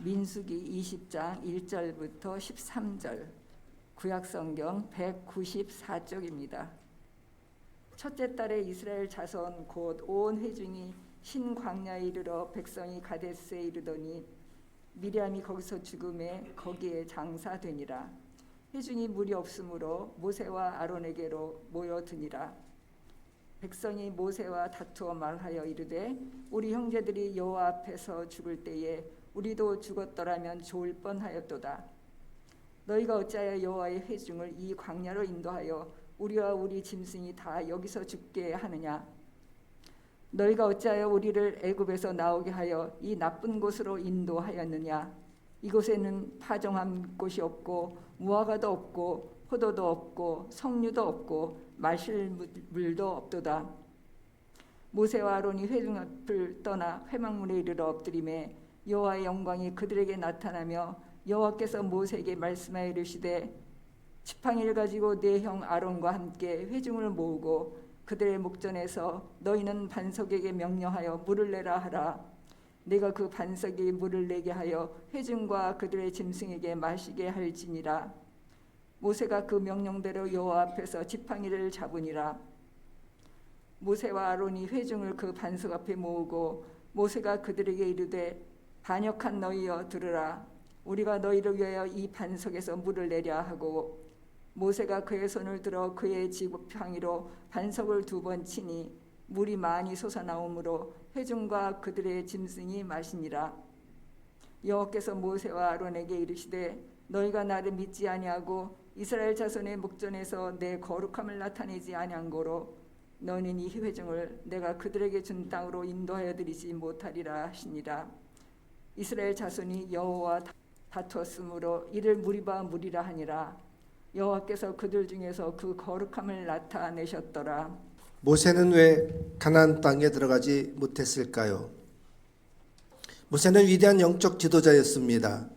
민수기 20장 1절부터 13절, 구약성경 194쪽입니다. 첫째 달에 이스라엘 자손 곧 온 회중이 신광야에 이르러 백성이 가데스에 이르더니 미리암이 거기서 죽음에 거기에 장사되니라. 회중이 물이 없으므로 모세와 아론에게로 모여드니라. 백성이 모세와 다투어 말하여 이르되 우리 형제들이 여호와 앞에서 죽을 때에 우리도 죽었더라면 좋을 뻔하였도다. 너희가 어찌하여 여호와의 회중을 이 광야로 인도하여 우리와 우리 짐승이 다 여기서 죽게 하느냐? 너희가 어찌하여 우리를 애굽에서 나오게 하여 이 나쁜 곳으로 인도하였느냐? 이곳에는 파종한 곳이 없고 무화과도 없고 포도도 없고 석류도 없고 마실 물도 없도다. 모세와 아론이 회중 앞을 떠나 회막문에 이르러 엎드리매 여호와의 영광이 그들에게 나타나며 여호와께서 모세에게 말씀하여 이르시되 지팡이를 가지고 네 형 아론과 함께 회중을 모으고 그들의 목전에서 너희는 반석에게 명령하여 물을 내라 하라. 내가 그 반석에 물을 내게 하여 회중과 그들의 짐승에게 마시게 할지니라. 모세가 그 명령대로 여호와 앞에서 지팡이를 잡으니라. 모세와 아론이 회중을 그 반석 앞에 모으고 모세가 그들에게 이르되 반역한 너희여 들으라. 우리가 너희를 위하여 이 반석에서 물을 내랴 하고 모세가 그의 손을 들어 그의 지팡이로 반석을 2번 치니 물이 많이 솟아나오므로 회중과 그들의 짐승이 마시니라. 여호와께서 모세와 아론에게 이르시되 너희가 나를 믿지 아니하고 이스라엘 자손의 목전에서 내 거룩함을 나타내지 아니한 고로 너는 이 회중을 내가 그들에게 준 땅으로 인도하여 드리지 못하리라 하시니라. 이스라엘 자손이 여호와와 다투었으므로 이를 무리바 무리라 하니라. 여호와께서 그들 중에서 그 거룩함을 나타내셨더라. 모세는 왜 가나안 땅에 들어가지 못했을까요? 모세는 위대한 영적 지도자였습니다.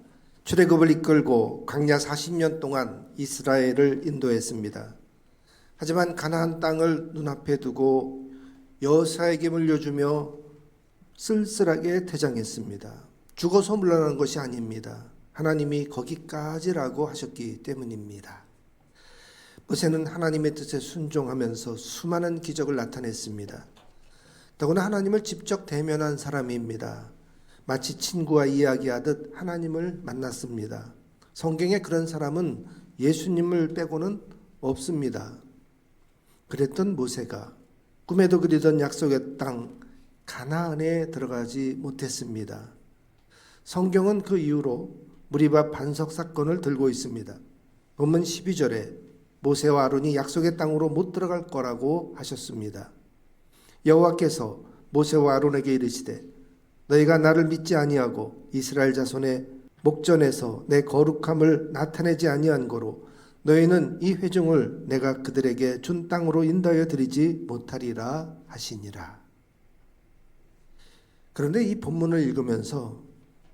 출애굽을 이끌고 광야 40년 동안 이스라엘을 인도했습니다. 하지만 가나안 땅을 눈앞에 두고 여호사에게 물려주며 쓸쓸하게 퇴장했습니다. 죽어서 물러나는 것이 아닙니다. 하나님이 거기까지라고 하셨기 때문입니다. 모세는 하나님의 뜻에 순종하면서 수많은 기적을 나타냈습니다. 더구나 하나님을 직접 대면한 사람입니다. 마치 친구와 이야기하듯 하나님을 만났습니다. 성경에 그런 사람은 예수님을 빼고는 없습니다. 그랬던 모세가 꿈에도 그리던 약속의 땅 가나안에 들어가지 못했습니다. 성경은 그 이후로 무리바 반석 사건을 들고 있습니다. 본문 12절에 모세와 아론이 약속의 땅으로 못 들어갈 거라고 하셨습니다. 여호와께서 모세와 아론에게 이르시되 너희가 나를 믿지 아니하고 이스라엘 자손의 목전에서 내 거룩함을 나타내지 아니한 고로 너희는 이 회중을 내가 그들에게 준 땅으로 인도하여 드리지 못하리라 하시니라. 그런데 이 본문을 읽으면서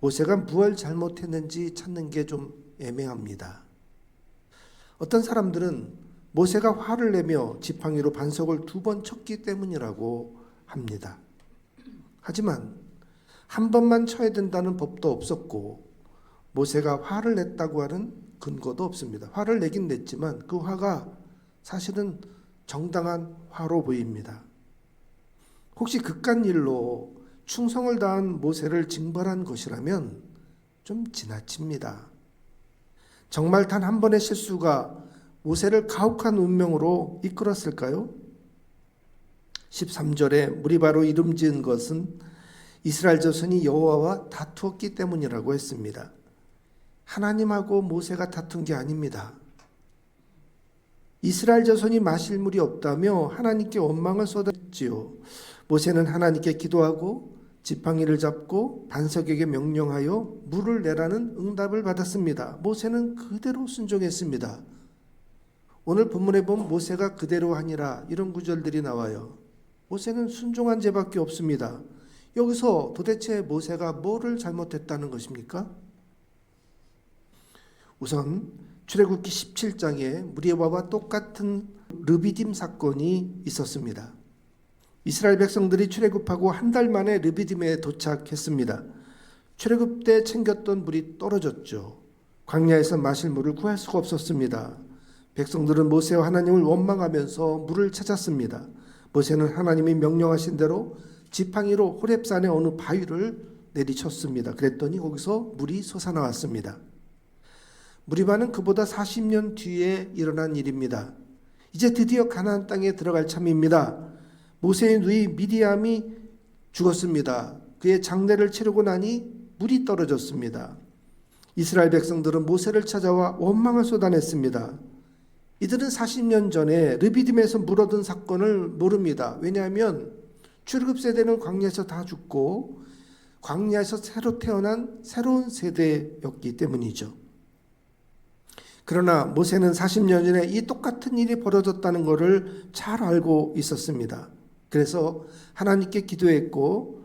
모세가 무엇을 잘못했는지 찾는 게 좀 애매합니다. 어떤 사람들은 모세가 화를 내며 지팡이로 반석을 2번 쳤기 때문이라고 합니다. 하지만 한 번만 쳐야 된다는 법도 없었고 모세가 화를 냈다고 하는 근거도 없습니다. 화를 내긴 냈지만 그 화가 사실은 정당한 화로 보입니다. 혹시 그깟 일로 충성을 다한 모세를 징벌한 것이라면 좀 지나칩니다. 정말 단 한 번의 실수가 모세를 가혹한 운명으로 이끌었을까요? 13절에 무리바로 이름 지은 것은 이스라엘 자손이 여호와와 다투었기 때문이라고 했습니다. 하나님하고 모세가 다툰 게 아닙니다. 이스라엘 자손이 마실 물이 없다며 하나님께 원망을 쏟았지요. 모세는 하나님께 기도하고 지팡이를 잡고 반석에게 명령하여 물을 내라는 응답을 받았습니다. 모세는 그대로 순종했습니다. 오늘 본문에 보면 모세가 그대로 하니라 이런 구절들이 나와요. 모세는 순종한 죄밖에 없습니다. 여기서 도대체 모세가 뭐를 잘못했다는 것입니까? 우선 출애굽기 17장에 무리바와 똑같은 르비딤 사건이 있었습니다. 이스라엘 백성들이 출애굽하고 한 달 만에 르비딤에 도착했습니다. 출애굽 때 챙겼던 물이 떨어졌죠. 광야에서 마실 물을 구할 수가 없었습니다. 백성들은 모세와 하나님을 원망하면서 물을 찾았습니다. 모세는 하나님이 명령하신 대로 지팡이로 호렙산의 어느 바위를 내리쳤습니다. 그랬더니 거기서 물이 솟아나왔습니다. 무리바는 그보다 40년 뒤에 일어난 일입니다. 이제 드디어 가나안 땅에 들어갈 참입니다. 모세의 누이 미디암이 죽었습니다. 그의 장례를 치르고 나니 물이 떨어졌습니다. 이스라엘 백성들은 모세를 찾아와 원망을 쏟아냈습니다. 이들은 40년 전에 르비딤에서 물 얻은 사건을 모릅니다. 왜냐하면 출애굽 세대는 광야에서 다 죽고 광야에서 새로 태어난 새로운 세대였기 때문이죠. 그러나 모세는 40년 전에 이 똑같은 일이 벌어졌다는 것을 잘 알고 있었습니다. 그래서 하나님께 기도했고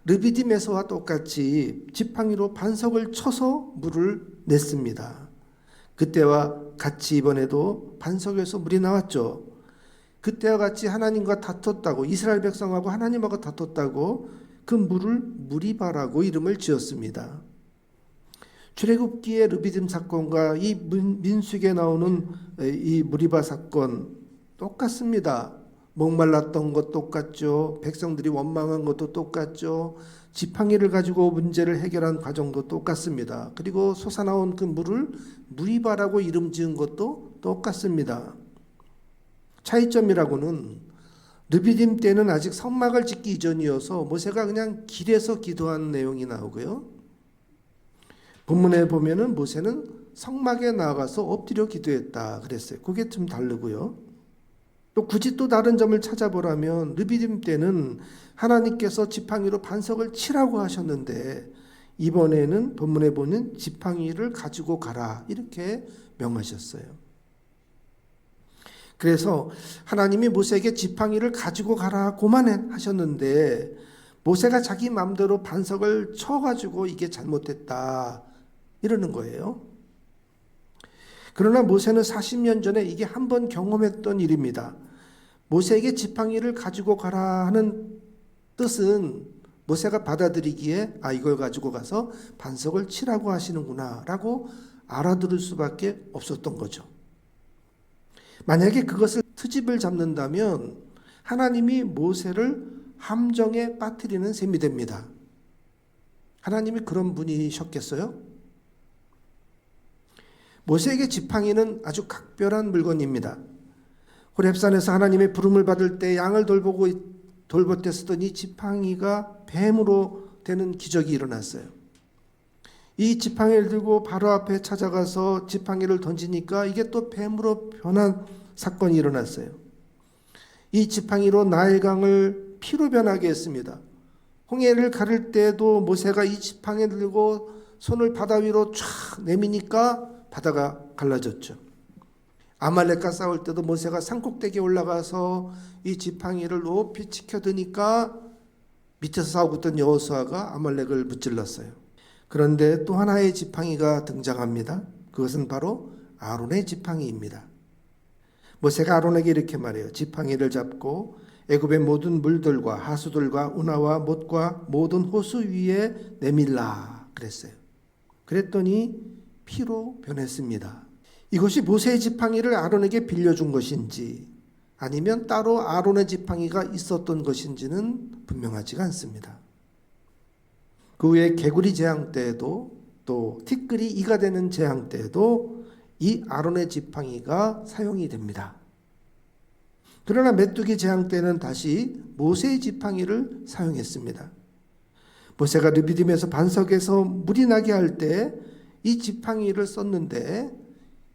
르비딤에서와 똑같이 지팡이로 반석을 쳐서 물을 냈습니다. 그때와 같이 이번에도 반석에서 물이 나왔죠. 그때와 같이 하나님과 다퉜다고, 이스라엘 백성하고 하나님하고 다퉜다고 그 물을 무리바라고 이름을 지었습니다. 출애굽기의 르비딤 사건과 이 민수기에 나오는 이 무리바 사건 똑같습니다. 목말랐던 것 똑같죠. 백성들이 원망한 것도 똑같죠. 지팡이를 가지고 문제를 해결한 과정도 똑같습니다. 그리고 솟아나온 그 물을 무리바라고 이름 지은 것도 똑같습니다. 차이점이라고는 르비딤 때는 아직 성막을 짓기 이전이어서 모세가 그냥 길에서 기도한 내용이 나오고요. 본문에 보면은 모세는 성막에 나가서 엎드려 기도했다 그랬어요. 그게 좀 다르고요. 또 굳이 또 다른 점을 찾아보라면 르비딤 때는 하나님께서 지팡이로 반석을 치라고 하셨는데 이번에는 본문에 보면 지팡이를 가지고 가라 이렇게 명하셨어요. 그래서 하나님이 모세에게 지팡이를 가지고 가라고만 하셨는데 모세가 자기 마음대로 반석을 쳐가지고 이게 잘못됐다 이러는 거예요. 그러나 모세는 40년 전에 이게 한 번 경험했던 일입니다. 모세에게 지팡이를 가지고 가라 하는 뜻은 모세가 받아들이기에 이걸 가지고 가서 반석을 치라고 하시는구나 라고 알아들을 수밖에 없었던 거죠. 만약에 그것을 트집을 잡는다면 하나님이 모세를 함정에 빠뜨리는 셈이 됩니다. 하나님이 그런 분이셨겠어요? 모세에게 지팡이는 아주 각별한 물건입니다. 호렙산에서 하나님의 부름을 받을 때 양을 돌볼 때 쓰던 이 지팡이가 뱀으로 되는 기적이 일어났어요. 이 지팡이를 들고 바로 앞에 찾아가서 지팡이를 던지니까 이게 또 뱀으로 변한 사건이 일어났어요. 이 지팡이로 나일강을 피로 변하게 했습니다. 홍해를 가를 때도 모세가 이 지팡이를 들고 손을 바다 위로 쫙 내미니까 바다가 갈라졌죠. 아말렉과 싸울 때도 모세가 산꼭대기에 올라가서 이 지팡이를 높이 치켜드니까 밑에서 싸우고 있던 여호수아가 아말렉을 무찔렀어요. 그런데 또 하나의 지팡이가 등장합니다. 그것은 바로 아론의 지팡이입니다. 모세가 아론에게 이렇게 말해요. 지팡이를 잡고 애굽의 모든 물들과 하수들과 운하와 못과 모든 호수 위에 내밀라 그랬어요. 그랬더니 피로 변했습니다. 이것이 모세의 지팡이를 아론에게 빌려준 것인지 아니면 따로 아론의 지팡이가 있었던 것인지는 분명하지가 않습니다. 그 후에 개구리 재앙 때에도 또 티끌이 이가 되는 재앙 때에도 이 아론의 지팡이가 사용이 됩니다. 그러나 메뚜기 재앙 때는 다시 모세의 지팡이를 사용했습니다. 모세가 르비딤에서 반석에서 물이 나게 할 때 이 지팡이를 썼는데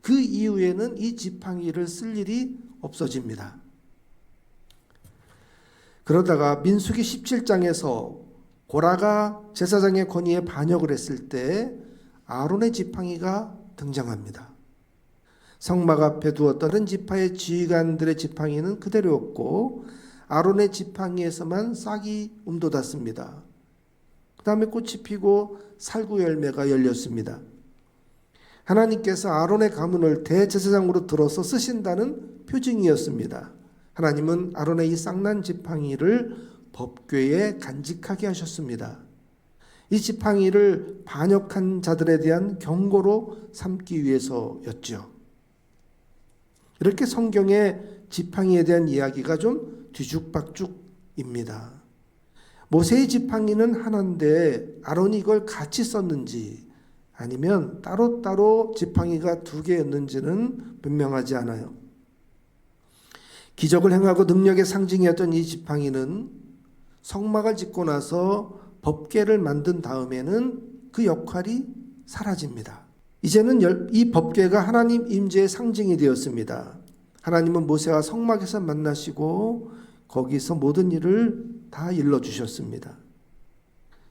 그 이후에는 이 지팡이를 쓸 일이 없어집니다. 그러다가 민수기 17장에서 고라가 제사장의 권위에 반역을 했을 때 아론의 지팡이가 등장합니다. 성막 앞에 두었던 다른 지파의 지휘관들의 지팡이는 그대로였고 아론의 지팡이에서만 싹이 움돋았습니다. 그 다음에 꽃이 피고 살구 열매가 열렸습니다. 하나님께서 아론의 가문을 대제사장으로 들어서 쓰신다는 표징이었습니다. 하나님은 아론의 이 쌍난 지팡이를 법궤에 간직하게 하셨습니다. 이 지팡이를 반역한 자들에 대한 경고로 삼기 위해서였죠. 이렇게 성경에 지팡이에 대한 이야기가 좀 뒤죽박죽입니다. 모세의 지팡이는 하나인데 아론이 이걸 같이 썼는지 아니면 따로따로 지팡이가 두 개였는지는 분명하지 않아요. 기적을 행하고 능력의 상징이었던 이 지팡이는 성막을 짓고 나서 법궤를 만든 다음에는 그 역할이 사라집니다. 이제는 이 법궤가 하나님 임재의 상징이 되었습니다. 하나님은 모세와 성막에서 만나시고 거기서 모든 일을 다 일러주셨습니다.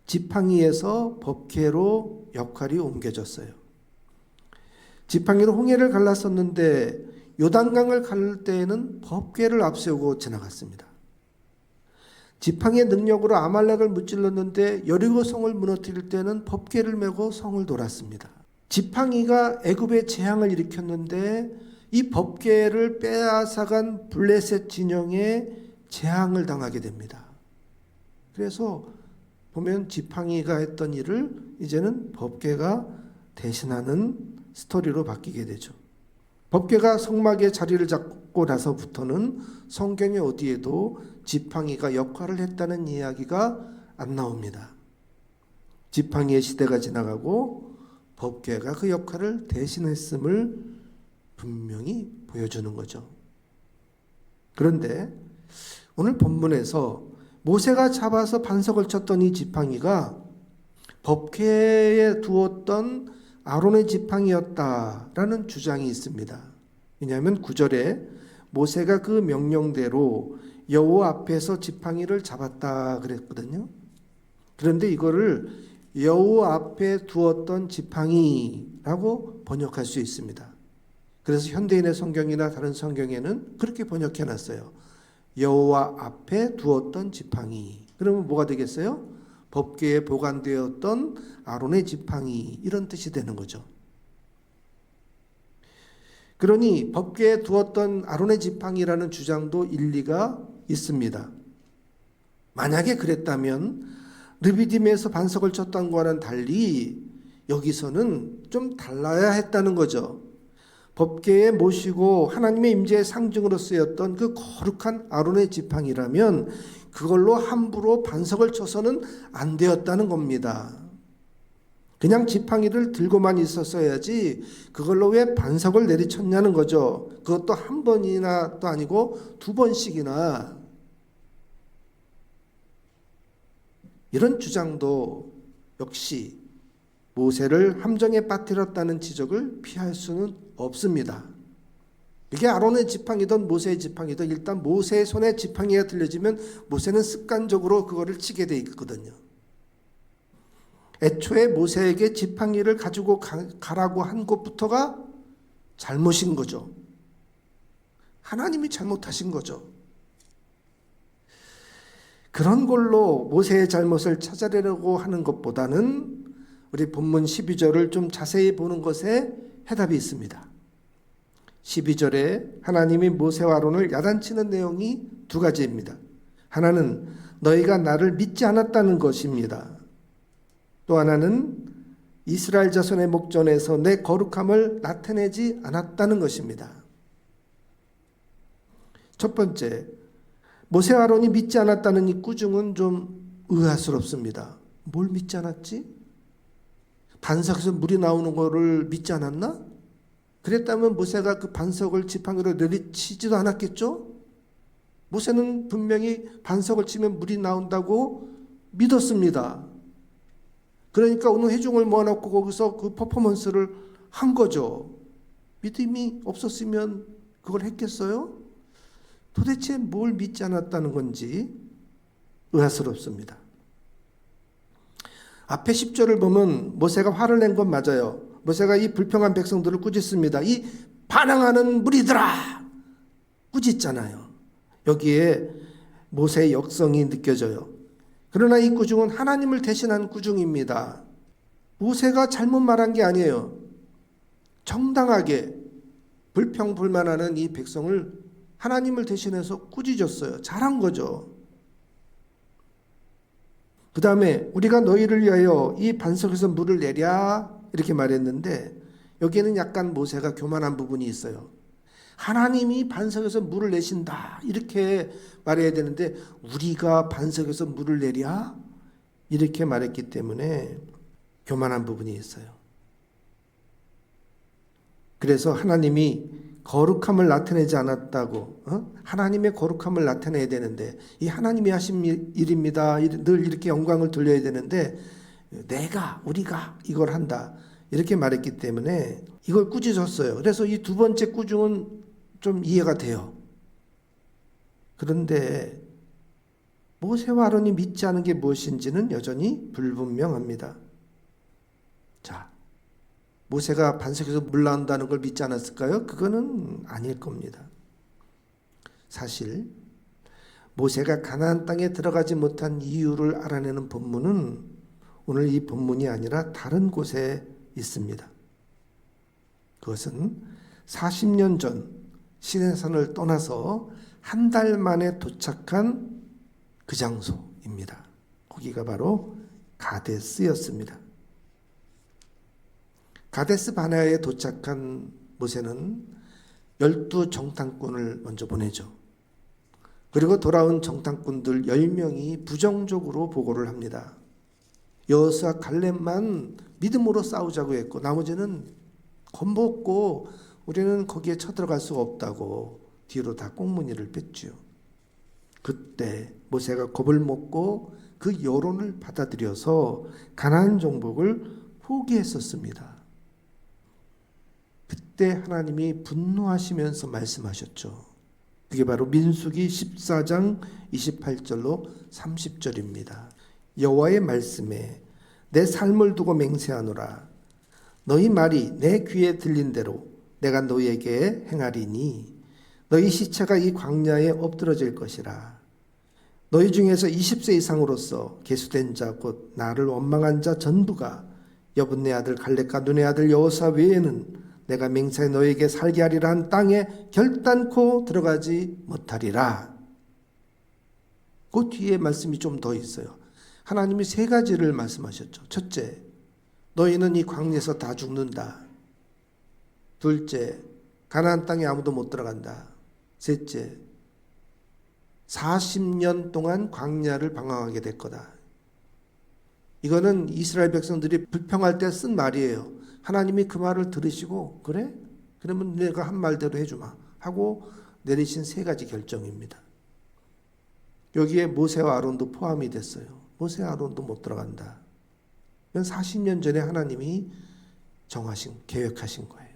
지팡이에서 법궤로 역할이 옮겨졌어요. 지팡이로 홍해를 갈랐었는데 요단강을 갈를 때에는 법궤를 앞세우고 지나갔습니다. 지팡이의 능력으로 아말렉을 무찔렀는데 여리고 성을 무너뜨릴 때는 법궤를 메고 성을 돌았습니다. 지팡이가 애굽의 재앙을 일으켰는데 이 법궤를 빼앗아간 블레셋 진영에 재앙을 당하게 됩니다. 그래서 보면 지팡이가 했던 일을 이제는 법궤가 대신하는 스토리로 바뀌게 되죠. 법궤가 성막에 자리를 잡고 나서부터는 성경의 어디에도 지팡이가 역할을 했다는 이야기가 안 나옵니다. 지팡이의 시대가 지나가고 법궤가 그 역할을 대신했음을 분명히 보여주는 거죠. 그런데 오늘 본문에서 모세가 잡아서 반석을 쳤던 이 지팡이가 법궤에 두었던 아론의 지팡이였다라는 주장이 있습니다. 왜냐하면 9절에 모세가 그 명령대로 여호와 앞에서 지팡이를 잡았다 그랬거든요. 그런데 이거를 여호와 앞에 두었던 지팡이라고 번역할 수 있습니다. 그래서 현대인의 성경이나 다른 성경에는 그렇게 번역해 놨어요. 여호와 앞에 두었던 지팡이. 그러면 뭐가 되겠어요? 법궤에 보관되었던 아론의 지팡이, 이런 뜻이 되는 거죠. 그러니 법궤에 두었던 아론의 지팡이라는 주장도 일리가 있습니다. 만약에 그랬다면 르비딤에서 반석을 쳤던 거와는 달리 여기서는 좀 달라야 했다는 거죠. 법궤에 모시고 하나님의 임재의 상징으로 쓰였던 그 거룩한 아론의 지팡이라면 그걸로 함부로 반석을 쳐서는 안 되었다는 겁니다. 그냥 지팡이를 들고만 있었어야지 그걸로 왜 반석을 내리쳤냐는 거죠. 그것도 한 번이나 또 아니고 두 번씩이나. 이런 주장도 역시 모세를 함정에 빠뜨렸다는 지적을 피할 수는 없습니다. 이게 아론의 지팡이든 모세의 지팡이든 일단 모세의 손에 지팡이가 들려지면 모세는 습관적으로 그거를 치게 돼 있거든요. 애초에 모세에게 지팡이를 가지고 가라고 한 것부터가 잘못인 거죠. 하나님이 잘못하신 거죠. 그런 걸로 모세의 잘못을 찾아내려고 하는 것보다는 우리 본문 12절을 좀 자세히 보는 것에 해답이 있습니다. 12절에 하나님이 모세와 아론을 야단치는 내용이 두 가지입니다. 하나는 너희가 나를 믿지 않았다는 것입니다. 또 하나는 이스라엘 자손의 목전에서 내 거룩함을 나타내지 않았다는 것입니다. 첫 번째, 모세와 아론이 믿지 않았다는 이 꾸중은 좀 의아스럽습니다. 뭘 믿지 않았지? 반석에서 물이 나오는 거를 믿지 않았나? 그랬다면 모세가 그 반석을 지팡이로 내리치지도 않았겠죠? 모세는 분명히 반석을 치면 물이 나온다고 믿었습니다. 그러니까 오늘 회중을 모아놓고 거기서 그 퍼포먼스를 한 거죠. 믿음이 없었으면 그걸 했겠어요? 도대체 뭘 믿지 않았다는 건지 의아스럽습니다. 앞에 10절을 보면 모세가 화를 낸 건 맞아요. 모세가 이 불평한 백성들을 꾸짖습니다. 이 반항하는 무리들아! 꾸짖잖아요. 여기에 모세의 역성이 느껴져요. 그러나 이 꾸중은 하나님을 대신한 꾸중입니다. 모세가 잘못 말한 게 아니에요. 정당하게 불평불만하는 이 백성을 하나님을 대신해서 꾸짖었어요. 잘한 거죠. 그 다음에 우리가 너희를 위하여 이 반석에서 물을 내랴 이렇게 말했는데 여기에는 약간 모세가 교만한 부분이 있어요. 하나님이 반석에서 물을 내신다 이렇게 말해야 되는데 우리가 반석에서 물을 내랴 이렇게 말했기 때문에 교만한 부분이 있어요. 그래서 하나님이 거룩함을 나타내지 않았다고, 하나님의 거룩함을 나타내야 되는데 이 하나님이 하신 일입니다. 늘 이렇게 영광을 돌려야 되는데 우리가 이걸 한다 이렇게 말했기 때문에 이걸 꾸짖었어요. 그래서 이 두 번째 꾸중은 좀 이해가 돼요. 그런데 모세와 아론이 믿지 않은 게 무엇인지는 여전히 불분명합니다. 자, 모세가 반석에서 물 나온다는 걸 믿지 않았을까요? 그거는 아닐 겁니다. 사실 모세가 가나안 땅에 들어가지 못한 이유를 알아내는 본문은 오늘 이 본문이 아니라 다른 곳에 있습니다. 그것은 40년 전 시내산을 떠나서 한 달 만에 도착한 그 장소입니다. 거기가 바로 가데스였습니다. 가데스 바네아에 도착한 모세는 12 정탐꾼을 먼저 보내죠. 그리고 돌아온 정탐꾼들 10명이 부정적으로 보고를 합니다. 여호수아 갈렙만 믿음으로 싸우자고 했고 나머지는 겁먹고 우리는 거기에 쳐들어갈 수가 없다고 뒤로 다 꽁무니를 뺐죠. 그때 모세가 겁을 먹고 그 여론을 받아들여서 가나안 정복을 포기했었습니다. 그때 하나님이 분노하시면서 말씀하셨죠. 그게 바로 민수기 14장 28절로 30절입니다. 여호와의 말씀에 내 삶을 두고 맹세하노라. 너희 말이 내 귀에 들린 대로 내가 너희에게 행하리니 너희 시체가 이 광야에 엎드러질 것이라. 너희 중에서 20세 이상으로서 계수된 자 곧 나를 원망한 자 전부가 여분네 아들 갈렙과 눈의 아들 여호수아 외에는 내가 맹세해 너희에게 살게 하리라 한 땅에 결단코 들어가지 못하리라. 그 뒤에 말씀이 좀 더 있어요. 하나님이 3가지를 말씀하셨죠. 첫째, 너희는 이 광야에서 다 죽는다. 둘째, 가나안 땅에 아무도 못 들어간다. 셋째, 40년 동안 광야를 방황하게 될 거다. 이거는 이스라엘 백성들이 불평할 때 쓴 말이에요. 하나님이 그 말을 들으시고 그래? 그러면 내가 한 말대로 해주마 하고 내리신 3가지 결정입니다. 여기에 모세와 아론도 포함이 됐어요. 모세와 아론도 못 들어간다. 이건 40년 전에 하나님이 계획하신 거예요.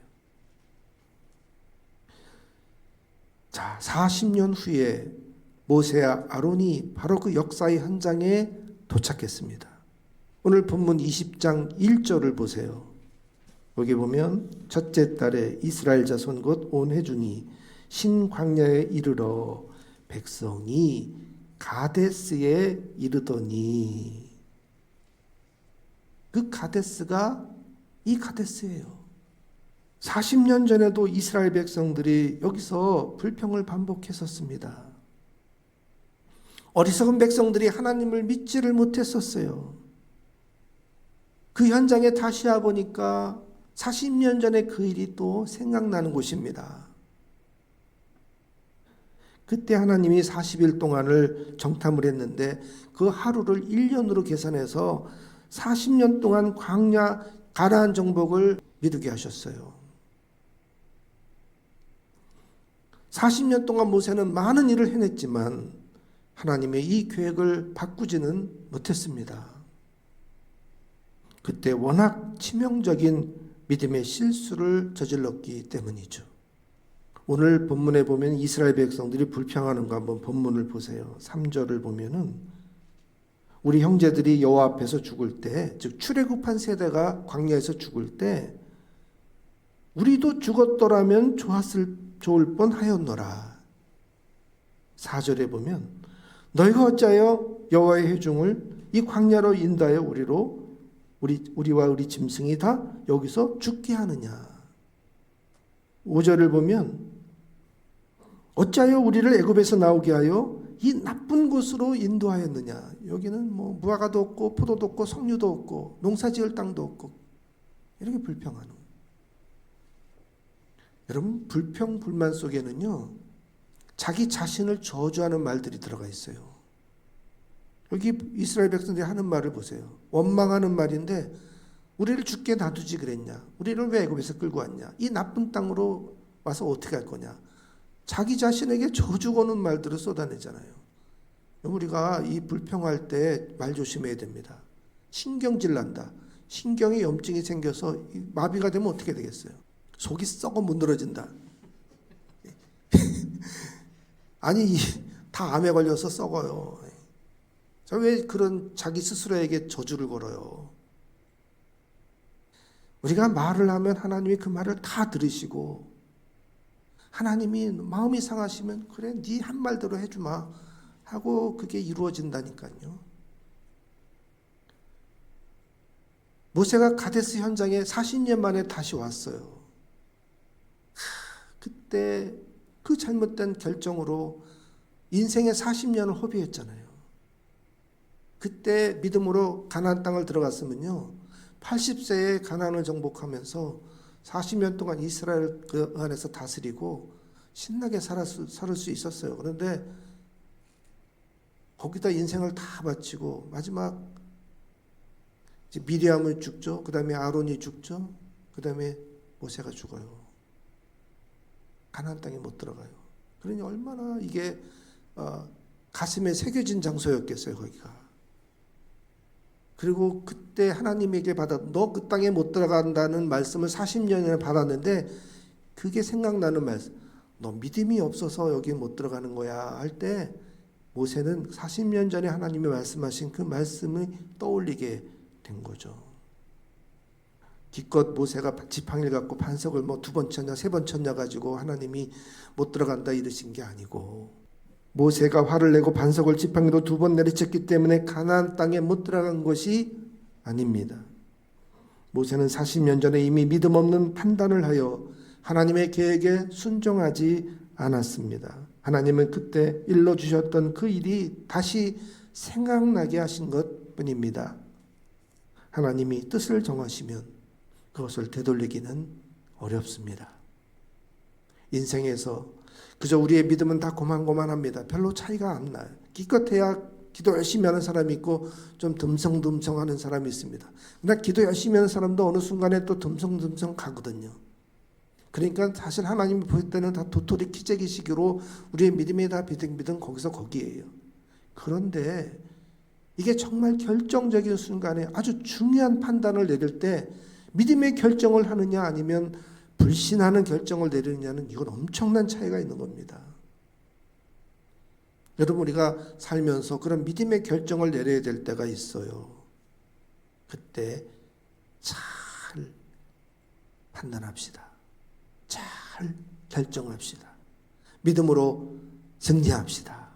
자, 40년 후에 모세와 아론이 바로 그 역사의 현장에 도착했습니다. 오늘 본문 20장 1절을 보세요. 여기 보면 첫째 달에 이스라엘 자손 곧 온 회중이 신광야에 이르러 백성이 가데스에 이르더니 그 가데스가 이 가데스예요. 40년 전에도 이스라엘 백성들이 여기서 불평을 반복했었습니다. 어리석은 백성들이 하나님을 믿지를 못했었어요. 그 현장에 다시 와보니까 40년 전에 그 일이 또 생각나는 곳입니다. 그때 하나님이 40일 동안을 정탐을 했는데 그 하루를 1년으로 계산해서 40년 동안 광야 가나안 정복을 미루게 하셨어요. 40년 동안 모세는 많은 일을 해냈지만 하나님의 이 계획을 바꾸지는 못했습니다. 그때 워낙 치명적인 믿음의 실수를 저질렀기 때문이죠. 오늘 본문에 보면 이스라엘 백성들이 불평하는 거 한번 본문을 보세요. 3절을 보면은 우리 형제들이 여호와 앞에서 죽을 때, 즉 출애굽한 세대가 광야에서 죽을 때 우리도 죽었더라면 좋을 뻔하였노라. 4절에 보면 너희가 어찌하여 여호와의 회중을 이 광야로 인도하여 우리와 우리 짐승이 다 여기서 죽게 하느냐. 5절을 보면 어찌하여 우리를 애굽에서 나오게 하여 이 나쁜 곳으로 인도하였느냐? 여기는 뭐 무화과도 없고 포도도 없고 석류도 없고 농사지을 땅도 없고 이렇게 불평하는 거예요. 여러분, 불평 불만 속에는요, 자기 자신을 저주하는 말들이 들어가 있어요. 여기 이스라엘 백성들이 하는 말을 보세요. 원망하는 말인데, 우리를 죽게 놔두지 그랬냐? 우리를 왜 애굽에서 끌고 왔냐? 이 나쁜 땅으로 와서 어떻게 할 거냐? 자기 자신에게 저주 거는 말들을 쏟아내잖아요. 우리가 이 불평할 때 말 조심해야 됩니다. 신경질 난다. 신경에 염증이 생겨서 마비가 되면 어떻게 되겠어요? 속이 썩어 문드러진다. 아니, 다 암에 걸려서 썩어요. 자, 왜 그런 자기 스스로에게 저주를 걸어요? 우리가 말을 하면 하나님이 그 말을 다 들으시고, 하나님이 마음이 상하시면 그래, 네 한 말대로 해주마 하고 그게 이루어진다니까요. 모세가 가데스 현장에 40년 만에 다시 왔어요. 그때 그 잘못된 결정으로 인생의 40년을 허비했잖아요. 그때 믿음으로 가나안 땅을 들어갔으면요, 80세에 가나안을 정복하면서 40년 동안 이스라엘 그 안에서 다스리고 신나게 살을 수 있었어요. 그런데 거기다 인생을 다 바치고 마지막 이제 미리암을 죽죠. 그 다음에 아론이 죽죠. 그 다음에 모세가 죽어요. 가나안 땅에 못 들어가요. 그러니 얼마나 이게 가슴에 새겨진 장소였겠어요, 거기가. 그리고 그때 하나님에게 너 그 땅에 못 들어간다는 말씀을 40년이나 받았는데, 그게 생각나는 말씀. 너 믿음이 없어서 여기 못 들어가는 거야 할 때, 모세는 40년 전에 하나님이 말씀하신 그 말씀을 떠올리게 된 거죠. 기껏 모세가 지팡이를 갖고 반석을 뭐 2번 쳤냐 3번 쳤냐 가지고 하나님이 못 들어간다 이러신 게 아니고, 모세가 화를 내고 반석을 지팡이로 2번 내리쳤기 때문에 가나안 땅에 못 들어간 것이 아닙니다. 모세는 40년 전에 이미 믿음 없는 판단을 하여 하나님의 계획에 순종하지 않았습니다. 하나님은 그때 일러주셨던 그 일이 다시 생각나게 하신 것 뿐입니다. 하나님이 뜻을 정하시면 그것을 되돌리기는 어렵습니다. 인생에서 그저 우리의 믿음은 다 고만고만합니다. 별로 차이가 안 나요. 기껏해야 기도 열심히 하는 사람이 있고 좀 듬성듬성하는 사람이 있습니다. 그러나 기도 열심히 하는 사람도 어느 순간에 또 듬성듬성 가거든요. 그러니까 사실 하나님이 볼 때는 다 도토리 키재기식으로 우리의 믿음이 다 비등비등 거기서 거기에요. 그런데 이게 정말 결정적인 순간에 아주 중요한 판단을 내릴 때 믿음의 결정을 하느냐 아니면 불신하는 결정을 내리느냐는 이건 엄청난 차이가 있는 겁니다. 여러분, 우리가 살면서 그런 믿음의 결정을 내려야 될 때가 있어요. 그때 잘 판단합시다. 잘 결정합시다. 믿음으로 승리합시다.